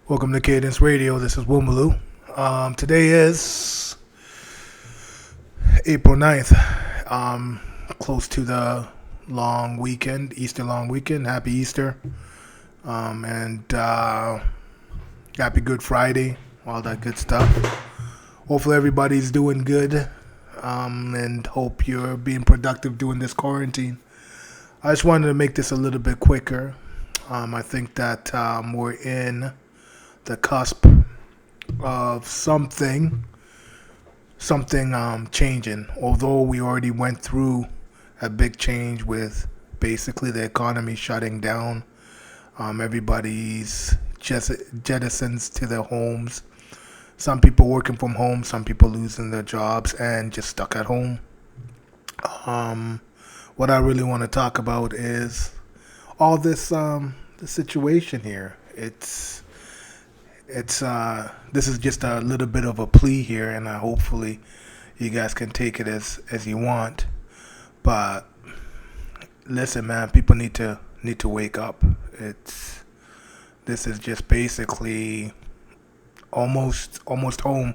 Welcome to Cadence Radio. This is Woomaloo. Today is April 9th. Close to the long weekend, Easter long weekend. Happy Easter. And happy Good Friday. All that good stuff. Hopefully everybody's doing good. And hope you're being productive during this quarantine. I just wanted to make this a little bit quicker. I think that we're in the cusp of something changing. Although we already went through a big change with basically the economy shutting down, everybody's just jettisons to their homes. Some people working from home, some people losing their jobs and just stuck at home. What I really want to talk about is all this the situation here. This is just a little bit of a plea here, and hopefully you guys can take it as you want. But listen, man, people need to wake up. This is just basically almost home.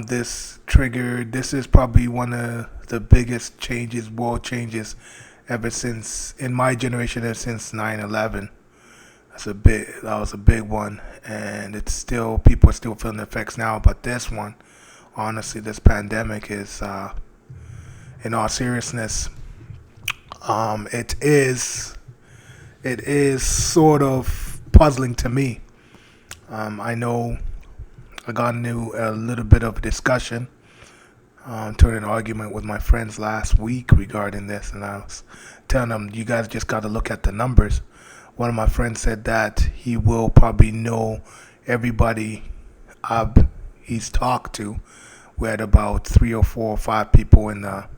This is probably one of the biggest world changes ever since, in my generation, ever since 9/11. That was a big one, and people are still feeling the effects now. But this one, honestly, this pandemic is, in all seriousness, it is sort of puzzling to me. I know I got into a little bit of a discussion, turned an argument with my friends last week regarding this, and I was telling them, you guys just got to look at the numbers. One of my friends said that he will probably know everybody he's talked to. We had about 3 or 4 or 5 people in the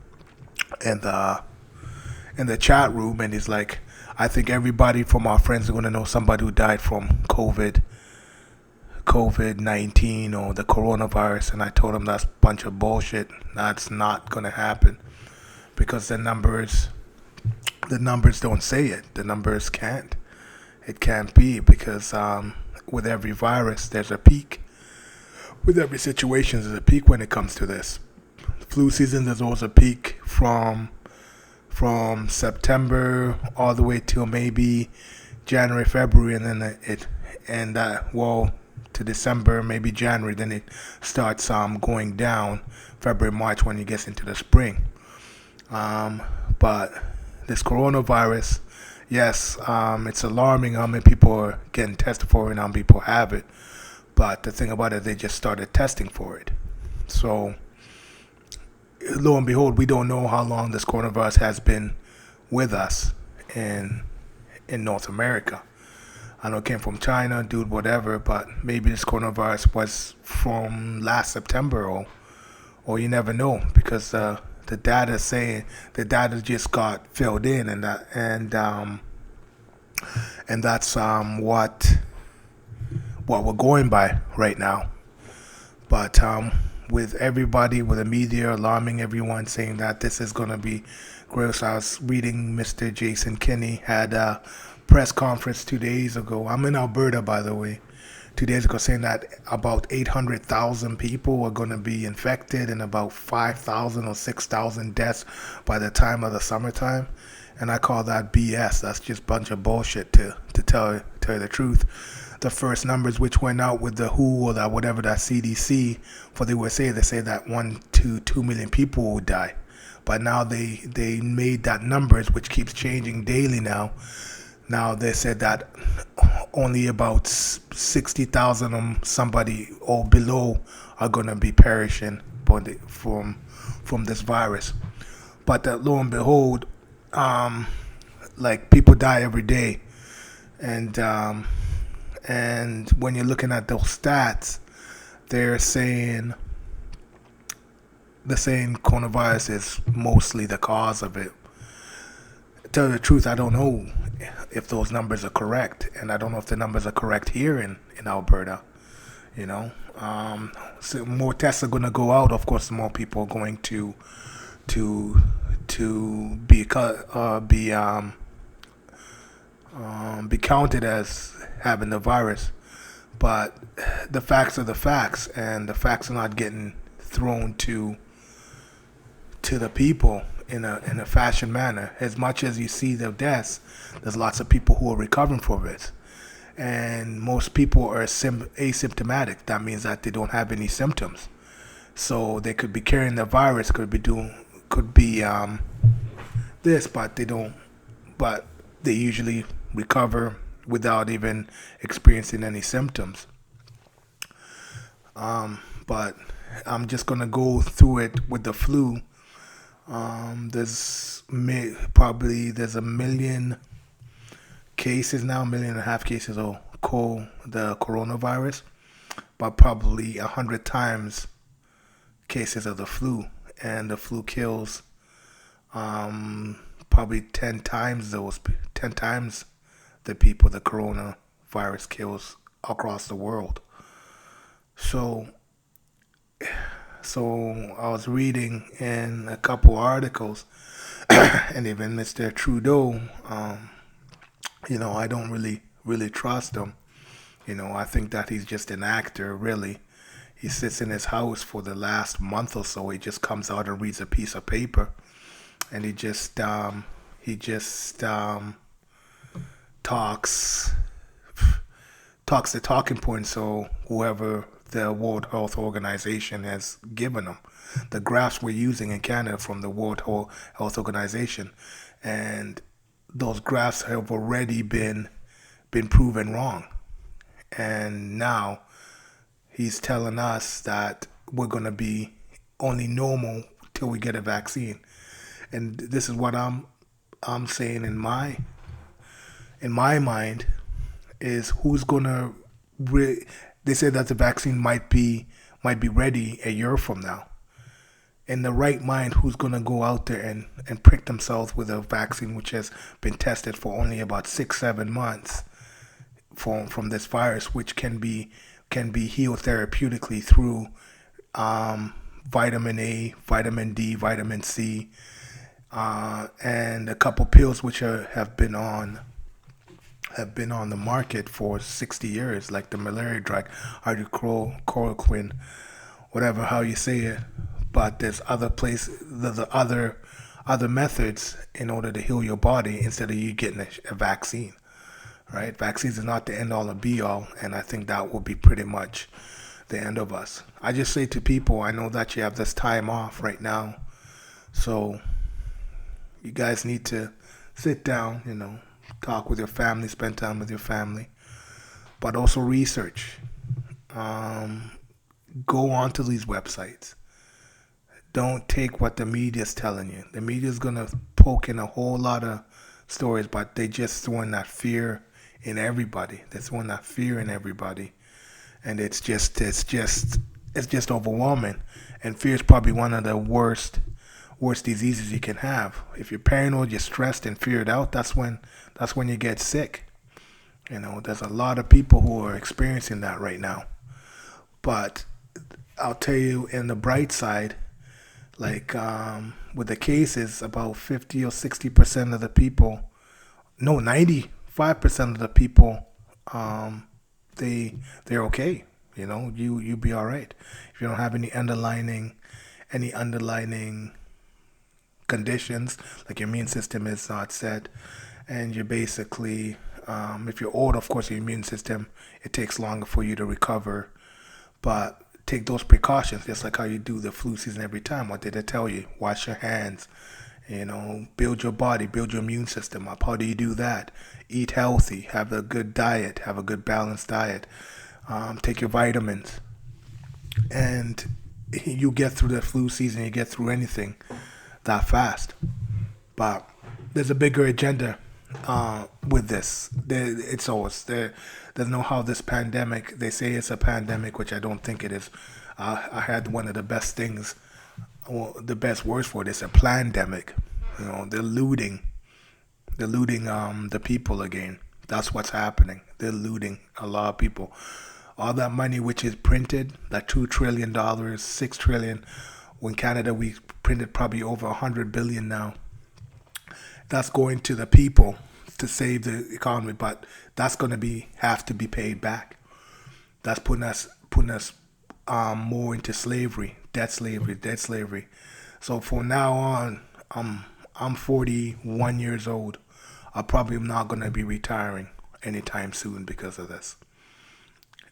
chat room, and he's like, I think everybody from our friends are going to know somebody who died from COVID-19 or the coronavirus. And I told him that's a bunch of bullshit. That's not going to happen because the numbers don't say it. The numbers can't. It can't be because with every virus, there's a peak. With every situation, there's a peak when it comes to this. Flu season, there's always a peak from September all the way till maybe January, February, and then to December, maybe January. Then it starts going down February, March when it gets into the spring. But this coronavirus, yes, it's alarming how many people are getting tested for it and how many people have it. But the thing about it, they just started testing for it. So, lo and behold, we don't know how long this coronavirus has been with us in North America. I know it came from China, dude, whatever, but maybe this coronavirus was from last September, or you never know, because the data just got filled in, and that's what we're going by right now. But with everybody, with the media alarming everyone, saying that this is going to be gross. I was reading Mr. Jason Kinney had a press conference 2 days ago. I'm in Alberta, by the way. 2 days ago, saying that about 800,000 people are going to be infected and about 5,000 or 6,000 deaths by the time of the summertime. And I call that BS. That's just a bunch of bullshit to tell you the truth. The first numbers which went out with the WHO or that whatever that CDC for the USA, they say that 1 to 2 million people will die. But now they made that numbers, which keeps changing daily now. Now they said that only about 60,000 somebody or below are going to be perishing from this virus. But lo and behold, like people die every day, and when you're looking at those stats, they're saying coronavirus is mostly the cause of it. To tell you the truth, I don't know if those numbers are correct, and I don't know if the numbers are correct here in Alberta. So more tests are going to go out. Of course, more people are going to be counted as having the virus. But the facts are the facts, and the facts are not getting thrown to the people in a fashion manner. As much as you see the deaths, there's lots of people who are recovering from it, and most people are asymptomatic. That means that they don't have any symptoms, so they could be carrying the virus, could be this, but they don't. But they usually recover without even experiencing any symptoms. But I'm just gonna go through it with the flu. There's a million cases now, 1.5 million cases of the coronavirus, but probably 100 times cases of the flu, and the flu kills probably 10 times the people the coronavirus kills across the world. So I was reading in a couple articles, and even Mr. Trudeau, I don't really trust him. I think that he's just an actor, really. He sits in his house for the last month or so. He just comes out and reads a piece of paper, and he just talks the talking points. So whoever the World Health Organization has given them, the graphs we're using in Canada from the World Health Organization, and those graphs have already been proven wrong. And now he's telling us that we're going to be only normal till we get a vaccine. And this is what I'm saying in my mind is who's going to they say that the vaccine might be ready a year from now. In the right mind, who's going to go out there and prick themselves with a vaccine which has been tested for only about 6-7 months from this virus, which can be healed therapeutically through vitamin A, vitamin D, vitamin C, and a couple pills which have been on the market for 60 years, like the malaria drug, hydrochloroquine, whatever how you say it. But there's other methods in order to heal your body instead of you getting a vaccine, right? Vaccines is not the end all and be all, and I think that will be pretty much the end of us. I just say to people, I know that you have this time off right now, so you guys need to sit down, talk with your family, spend time with your family, but also research. Go onto these websites. Don't take what the media is telling you. The media is going to poke in a whole lot of stories, but they just throwing that fear in everybody. They're throwing that fear in everybody. And it's just overwhelming. And fear is probably one of the worst diseases you can have. If you're paranoid, you're stressed and feared out, that's when you get sick. There's a lot of people who are experiencing that right now. But I'll tell you, in the bright side, like with the cases, about 50 or 60% of the people, no, 95% of the people, they're okay. You be all right if you don't have any underlining conditions, like your immune system is not set, and you're basically, if you're old, of course, your immune system, it takes longer for you to recover, but take those precautions, just like how you do the flu season every time. What did I tell you? Wash your hands, build your body, build your immune system up. How do you do that? Eat healthy, have a good diet, have a good balanced diet, take your vitamins, and you get through the flu season, you get through anything that fast. But there's a bigger agenda with this. It's always there. There's no how this pandemic. They say it's a pandemic, which I don't think it is. I had one of the best things, the best words for it is a plandemic. They're looting the people again. That's what's happening. They're looting a lot of people. All that money which is printed, that $2 trillion, $6 trillion. When Canada, we printed probably over 100 billion now. That's going to the people to save the economy, but that's going to have to be paid back. That's putting us more into slavery, debt slavery. So from now on, I'm 41 years old. I probably am not going to be retiring anytime soon because of this,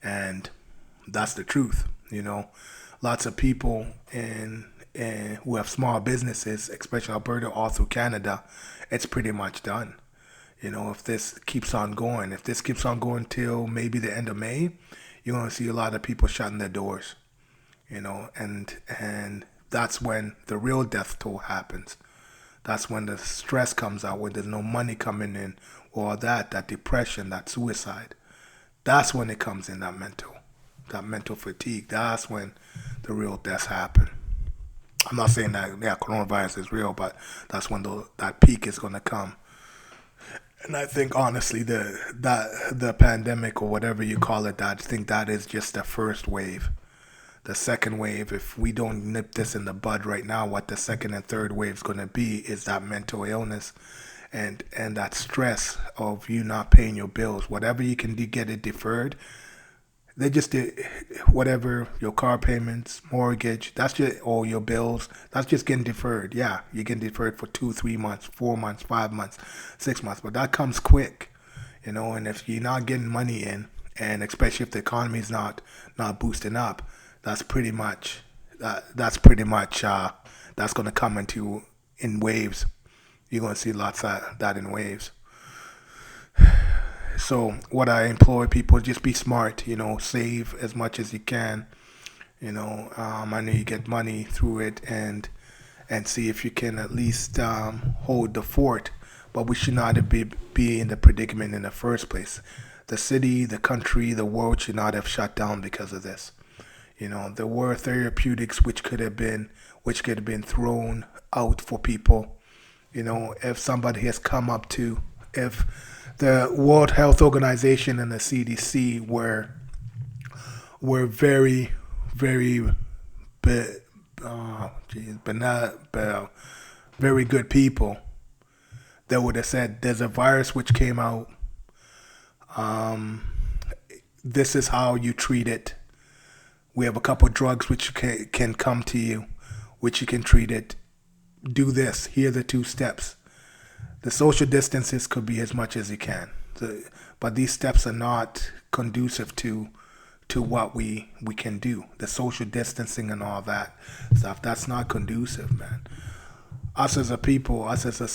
and that's the truth. Lots of people who have small businesses, especially Alberta, all through Canada, it's pretty much done. If this keeps on going, if this keeps on going till maybe the end of May, you're going to see a lot of people shutting their doors. And that's when the real death toll happens. That's when the stress comes out, when there's no money coming in, or that depression, that suicide. That's when it comes in, that mental fatigue. That's when the real deaths happen. I'm not saying that coronavirus is real, but that's when that peak is going to come. And I think honestly, the pandemic or whatever you call it, I think that is just the first wave. The second wave, if we don't nip this in the bud right now, what the second and third wave is going to be is that mental illness and that stress of you not paying your bills. Whatever you can get it deferred, they just did whatever your car payments, mortgage, that's just all your bills. That's just getting deferred. Yeah, you're getting deferred for 2, 3 months, 4 months, 5 months, 6 months, but that comes quick, And if you're not getting money in, and especially if the economy is not boosting up, that's pretty much that's going to come in waves. You're going to see lots of that in waves. So what I implore people, just be smart, save as much as you can. I know you get money through it, and see if you can at least hold the fort. But we should not be in the predicament in the first place. The city, the country, the world should not have shut down because of this. There were therapeutics which could have been thrown out for people. If somebody has come up to, if the World Health Organization and the CDC were very, very, very good people, they would have said there's a virus which came out. This is how you treat it. We have a couple drugs which can come to you, which you can treat it. Do this. Here are the 2 steps. The social distances could be as much as you can, but these steps are not conducive to what we can do. The social distancing and all that stuff, that's not conducive, man. Us as a people, us as a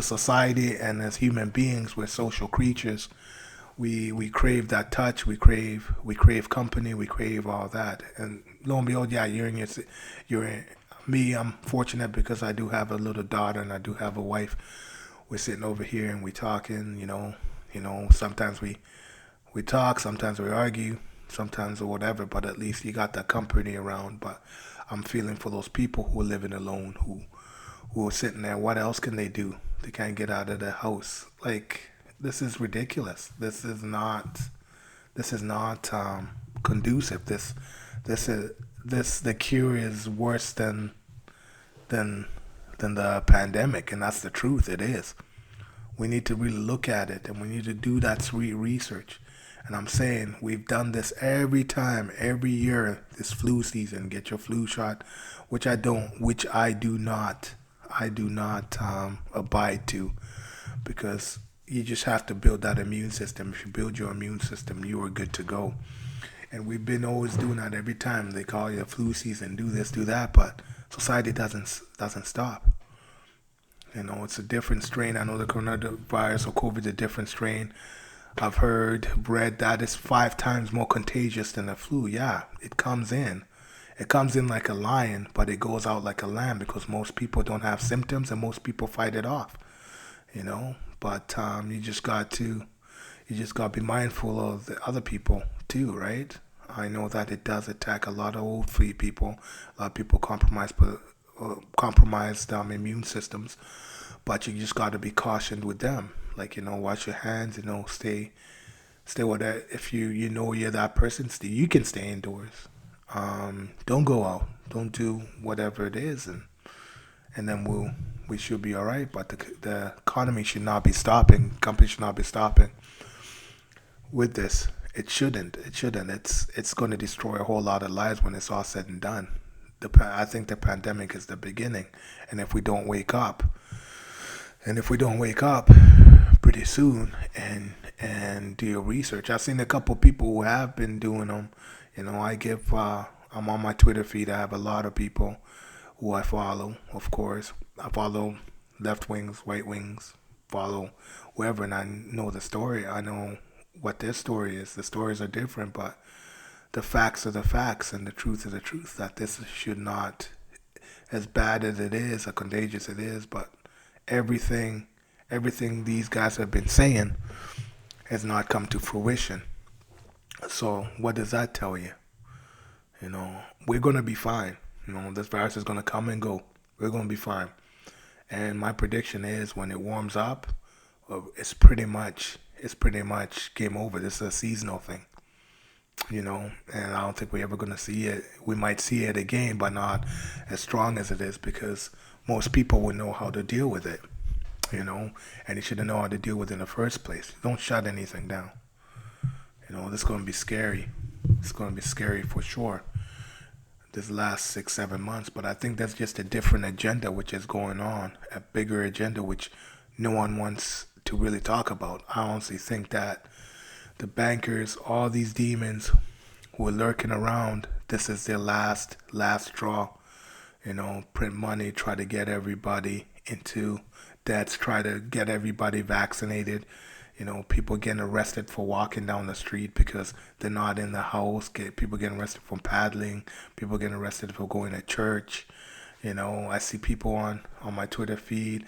society, and as human beings, we're social creatures. We crave that touch. We crave company. We crave all that. And lo and behold, yeah, me. I'm fortunate because I do have a little daughter and I do have a wife. We're sitting over here and we talking. Sometimes we talk, sometimes we argue, sometimes or whatever. But at least you got that company around. But I'm feeling for those people who are living alone, who are sitting there. What else can they do? They can't get out of the house. Like, this is ridiculous. This is not conducive. The cure is worse than the pandemic, and that's the truth. It is. We need to really look at it, and we need to do that research. And I'm saying we've done this every year, this flu season. Get your flu shot, which I do not abide to, because you just have to build that immune system. If you build your immune system, you are good to go. And we've been always doing that every time they call you a flu season, do this, do that, but society doesn't stop. It's a different strain. I know the coronavirus or COVID is a different strain. I've read that it's 5 times more contagious than the flu. Yeah, it comes in. It comes in like a lion, but it goes out like a lamb because most people don't have symptoms and most people fight it off. But you just got to be mindful of the other people too, right? I know that it does attack a lot of old free people. A lot of people compromised immune systems, but you just got to be cautioned with them. Like, wash your hands. Stay with that. If you're that person, you can stay indoors. Don't go out. Don't do whatever it is, and then we should be all right. But the economy should not be stopping. Companies should not be stopping with this. It shouldn't. It shouldn't. It's going to destroy a whole lot of lives when it's all said and done. I think the pandemic is the beginning, and if we don't wake up, pretty soon and do your research. I've seen a couple people who have been doing them. I'm on my Twitter feed. I have a lot of people who I follow. Of course, I follow left wings, right wings, follow whoever, and I know the story. I know what their story is. The stories are different, but the facts are the facts, and the truth is the truth. That this should not, as bad as it is, or contagious it is, but everything, everything these guys have been saying has not come to fruition. So what does that tell you? We're gonna be fine. This virus is gonna come and go. We're gonna be fine. And my prediction is when it warms up, it's pretty much game over. This is a seasonal thing, and I don't think we're ever gonna see it. We might see it again, but not as strong as it is because most people would know how to deal with it, and they should know how to deal with it in the first place. Don't shut anything down. This is gonna be scary. It's gonna be scary for sure. This last 6 7 months, but I think that's just a different agenda which is going on, a bigger agenda which no one wants to really talk about. I honestly think that the bankers, all these demons who are lurking around, this is their last straw. Print money, try to get everybody into debts, try to get everybody vaccinated. People getting arrested for walking down the street because they're not in the house. People getting arrested for paddling. People getting arrested for going to church. I see people on my Twitter feed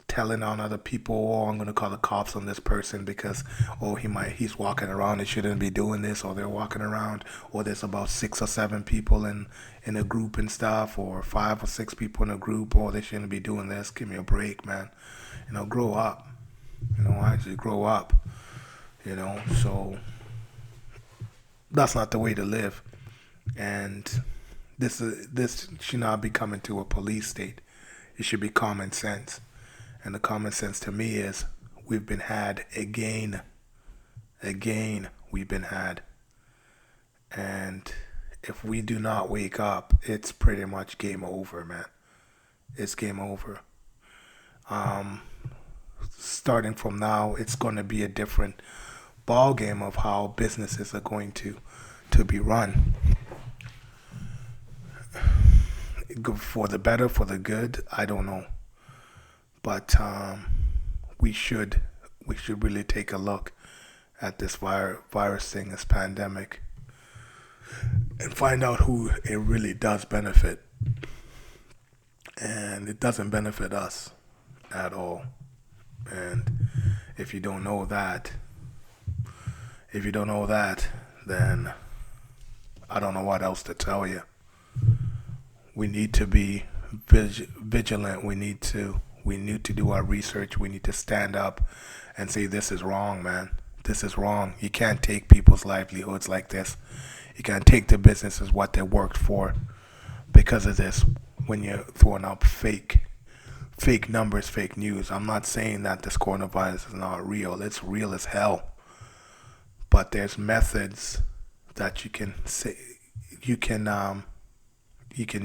telling on other people, oh, I'm going to call the cops on this person because, oh, he's walking around and shouldn't be doing this, or they're walking around, or there's about 6 or 7 people in a group and stuff, or 5 or 6 people in a group, oh, they shouldn't be doing this. Give me a break, man. Grow up. Actually grow up. So that's not the way to live. And this should not be coming to a police state. It should be common sense. And the common sense to me is we've been had again. Again, we've been had. And if we do not wake up, it's pretty much game over, man. It's game over. Starting from now, it's going to be a different ball game of how businesses are going to be run. For the better, for the good, I don't know. But we should really take a look at this virus thing, this pandemic, and find out who it really does benefit. And it doesn't benefit us at all. And if you don't know that, then I don't know what else to tell you. We need to be vigilant. We need to do our research. We need to stand up and say, this is wrong, man. This is wrong. You can't take people's livelihoods like this. You can't take the businesses what they worked for because of this when you're throwing up fake numbers, fake news. I'm not saying that this coronavirus is not real. It's real as hell. But there's methods that you can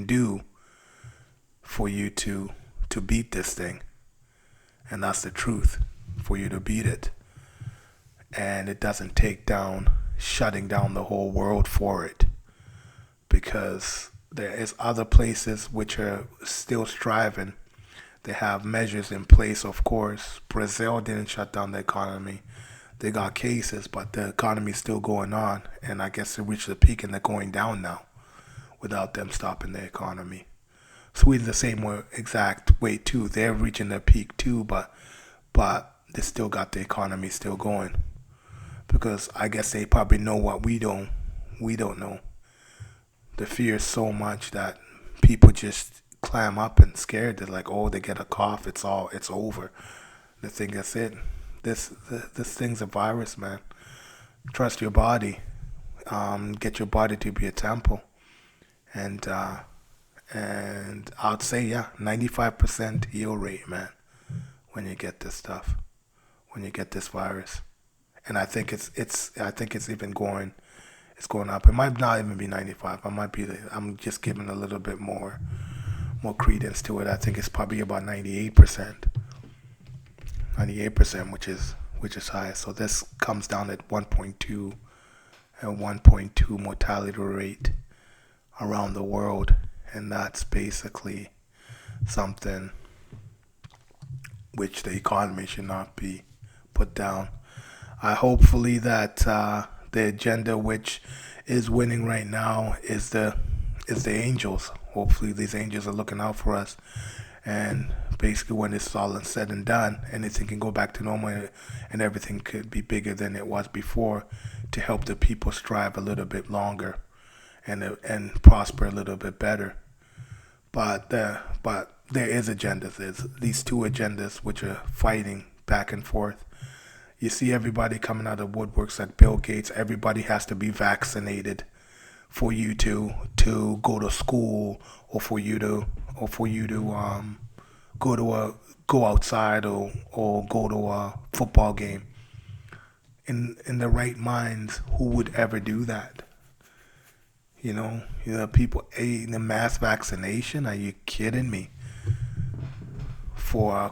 do for you to beat this thing. And that's the truth, for you to beat it. And it doesn't take shutting down the whole world for it. Because there is other places which are still striving. They have measures in place, of course. Brazil didn't shut down the economy. They got cases, but the economy's still going on. And I guess they reached the peak and they're going down now without them stopping the economy. Sweden the same exact way too. They're reaching their peak too, but they still got the economy still going. Because I guess they probably know what we don't know. The fear is so much that people just clam up and scared. They're like, oh, they get a cough, it's over. They think that's it. This thing's a virus, man. Trust your body. Get your body to be a temple. And I'd say 95% heal rate, man. When you get this stuff, when you get this virus, and I think it's even going it's going up. It might not even be 95. I'm just giving a little bit more credence to it. I think it's probably about 98%, 98%, which is high. So this comes down at 1.2 and 1.2 mortality rate around the world, and that's basically something which the economy should not be put down. I hopefully that the agenda which is winning right now is the angels. Hopefully these angels are looking out for us, and basically when it's all said and done, anything can go back to normal, and everything could be bigger than it was before, to help the people strive a little bit longer and prosper a little bit better. But there is agendas. There's these two agendas which are fighting back and forth. You see everybody coming out of woodworks like Bill Gates. Everybody has to be vaccinated for you to go to school, or for you to go outside, or go to a football game. In the right minds, who would ever do that? People, the mass vaccination. Are you kidding me? For a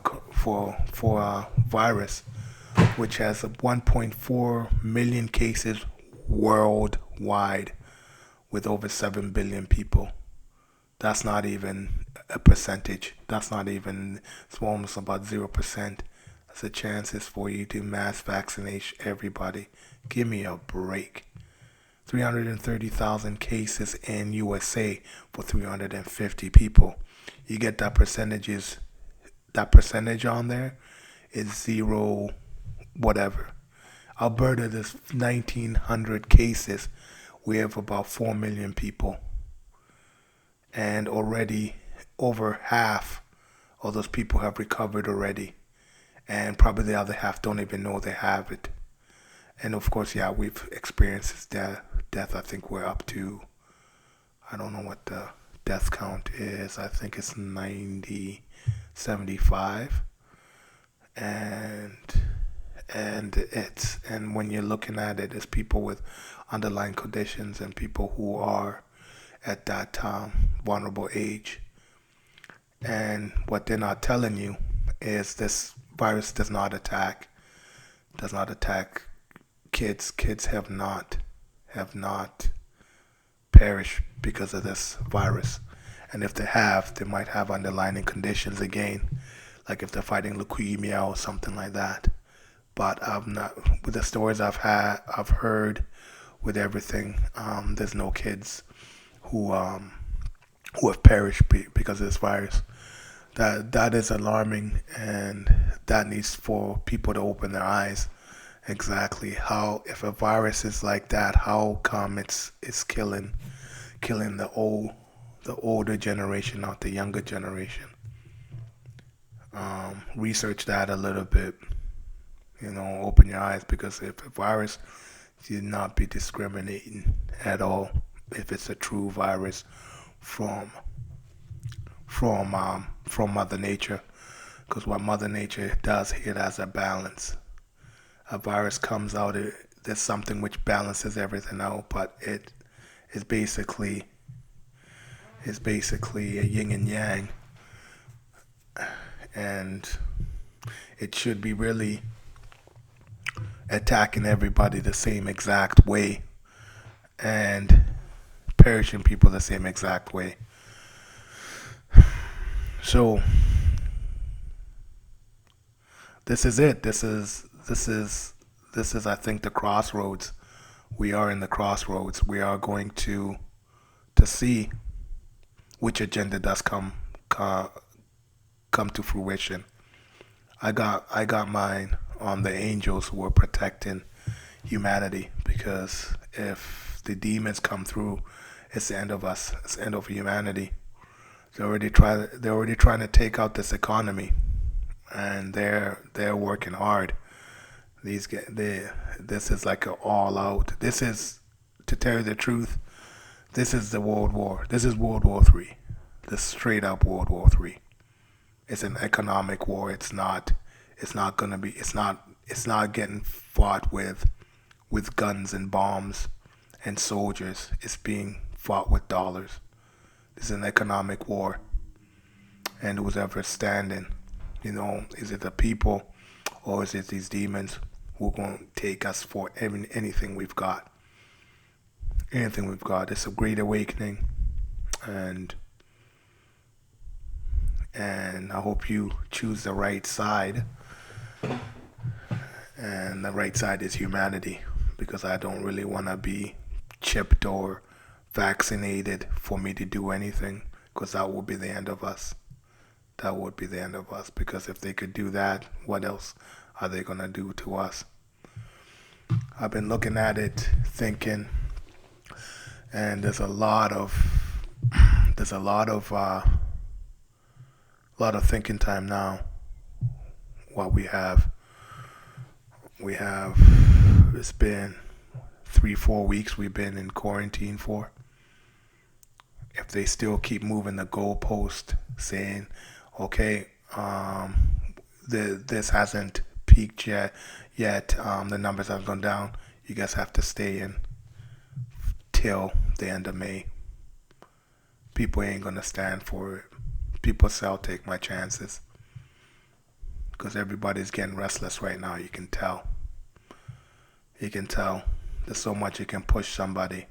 virus which has 1.4 million cases worldwide, with over 7 billion people. That's not even a percentage. It's almost about 0%. That's the chances for you to mass vaccinate everybody. Give me a break. 330,000 cases in USA for 350 people. You get that percentage on there is zero whatever. Alberta, there's 1,900 cases. We have about 4 million people. And already over half of those people have recovered already. And probably the other half don't even know they have it. And of course, yeah, we've experienced death. I think we're up to, I don't know what the death count is. I think it's 75. And when you're looking at it, it's people with underlying conditions and people who are at that vulnerable age. And what they're not telling you is this virus does not attack kids. Kids have not perished because of this virus. And if they have, they might have underlying conditions again, like if they're fighting leukemia or something like that. But I've not, with the stories I've heard, with everything, there's no kids who have perished because of this virus. That is alarming, and that needs for people to open their eyes. Exactly how, if a virus is like that, how come it's killing the older generation, not the younger generation? Research that a little bit. Open your eyes, because if a virus should not be discriminating at all, if it's a true virus from Mother Nature, because what Mother Nature does, it has a balance. A virus comes out, there's something which balances everything out, but it is basically a yin and yang, and it should be really attacking everybody the same exact way and perishing people the same exact way. So this is it. This is I think the crossroads. We are in the crossroads. We are going to see which agenda does come to fruition. I got mine on the angels who are protecting humanity, because if the demons come through, it's the end of us. It's the end of humanity. They're already trying to take out this economy, and they're working hard. This is like an all out. This is, to tell you the truth, this is the World War. This is World War III. This straight up World War III. It's an economic war. It's not it's not getting fought with guns and bombs and soldiers. It's being fought with dollars. It's an economic war. And who's ever standing, is it the people or is it these demons who are going to take us for anything we've got? Anything we've got. It's a great awakening. And I hope you choose the right side. And the right side is humanity, because I don't really want to be chipped or vaccinated for me to do anything, because that would be the end of us. That would be the end of us, because if they could do that, what else are they going to do to us? I've been looking at it, thinking, and there's a lot of thinking time now. What we have, it's been 3-4 weeks we've been in quarantine for. If they still keep moving the goalpost, saying, okay, this hasn't peaked yet, the numbers have gone down, you guys have to stay in till the end of May. People ain't gonna stand for it. People say, I'll take my chances, because everybody's getting restless right now. You can tell. There's so much you can push somebody,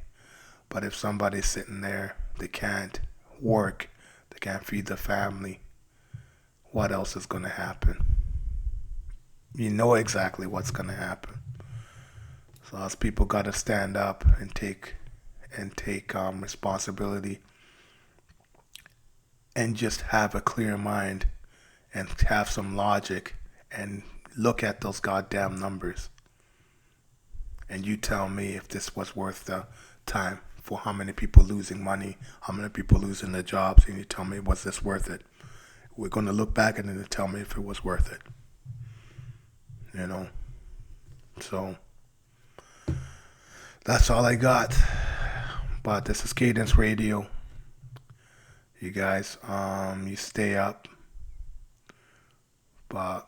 but if somebody's sitting there, they can't work, they can't feed the family, what else is going to happen? You know exactly what's going to happen. So us people got to stand up and take responsibility, and just have a clear mind and have some logic and look at those goddamn numbers. And you tell me if this was worth the time, for how many people losing money, how many people losing their jobs, and you tell me, was this worth it? We're going to look back at it and tell me if it was worth it. So that's all I got. But this is Cadence Radio. You guys, you stay up. But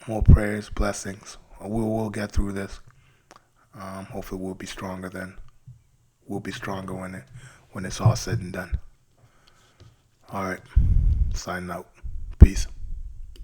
more prayers, blessings. We will get through this. Hopefully we'll be stronger then. We'll be stronger when it's all said and done. All right. Signing out. Peace.